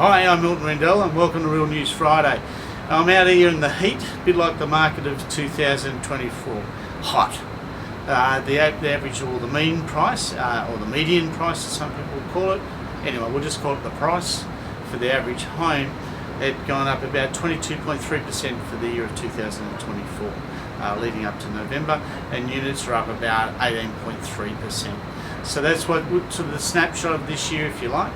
Hi, I'm Milton Rendell and welcome to Real News Friday. I'm out here in the heat, a bit like the market of 2024. Hot. The average or the mean price, or the median price as some people call it. Anyway, we'll just call it the price for the average home. It's gone up about 22.3% for the year of 2024, leading up to November, and units are up about 18.3%. So that's what sort of the snapshot of this year, if you like.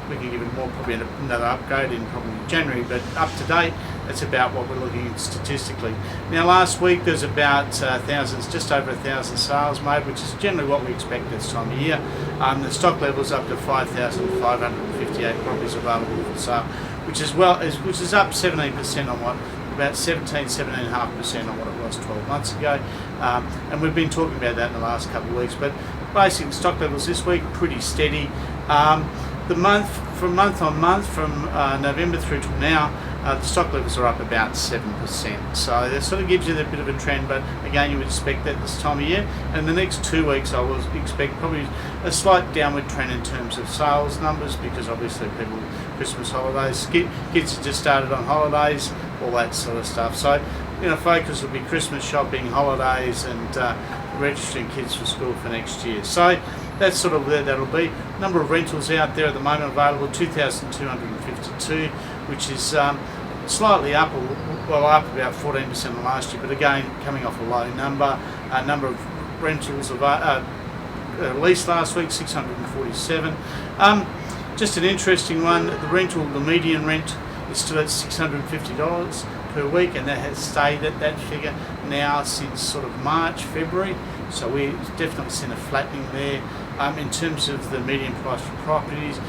We can give it more, probably another upgrade in probably January, but up to date, that's about what we're looking at statistically. Now, last week there's about just over 1,000 sales made, which is generally what we expect this time of year. The stock level's up to 5,558 properties available for sale, which is up 17% on what, about 17.5% on what it was 12 months ago. And we've been talking about that in the last couple of weeks, but basically stock levels this week pretty steady. Month on month, from November through to now, the stock levels are up about 7%. So that sort of gives you a bit of a trend, but again, you would expect that this time of year. And the next 2 weeks, I will expect probably a slight downward trend in terms of sales numbers, because obviously people, Christmas holidays, kids have just started on holidays, all that sort of stuff. So, focus will be Christmas shopping, holidays, and registering kids for school for next year. So that's sort of where that'll be. Number of rentals out there at the moment available, 2,252, which is slightly up, up about 14% on last year, but again, coming off a low number. Number of rentals leased last week, 647. Just an interesting one, the median rent is still at $650 per week, and that has stayed at that figure now since sort of March, February. So we've definitely seen a flattening there. In terms of the median price for properties,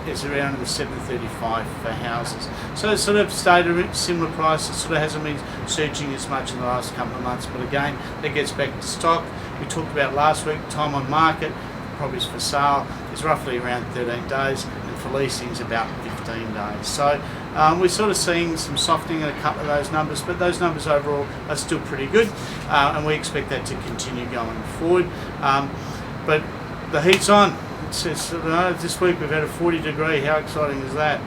it's around the $735 for houses. So it's sort of stayed at a similar price. It sort of hasn't been surging as much in the last couple of months, but again, that gets back to stock. We talked about last week, time on market, properties for sale is roughly around 13 days, and for leasing is about 15 days. So we're sort of seeing some softening in a couple of those numbers, but those numbers overall are still pretty good, and we expect that to continue going forward. But the heat's on. This week we've had a 40-degree. How exciting is that?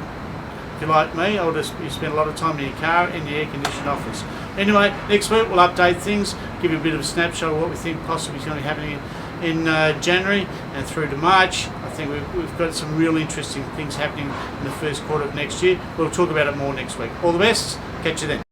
If you're like me, you spend a lot of time in your car in the air-conditioned office. Anyway, next week we'll update things, give you a bit of a snapshot of what we think possibly is going to be happening in January and through to March. I think we've got some real interesting things happening in the first quarter of next year. We'll talk about it more next week. All the best. Catch you then.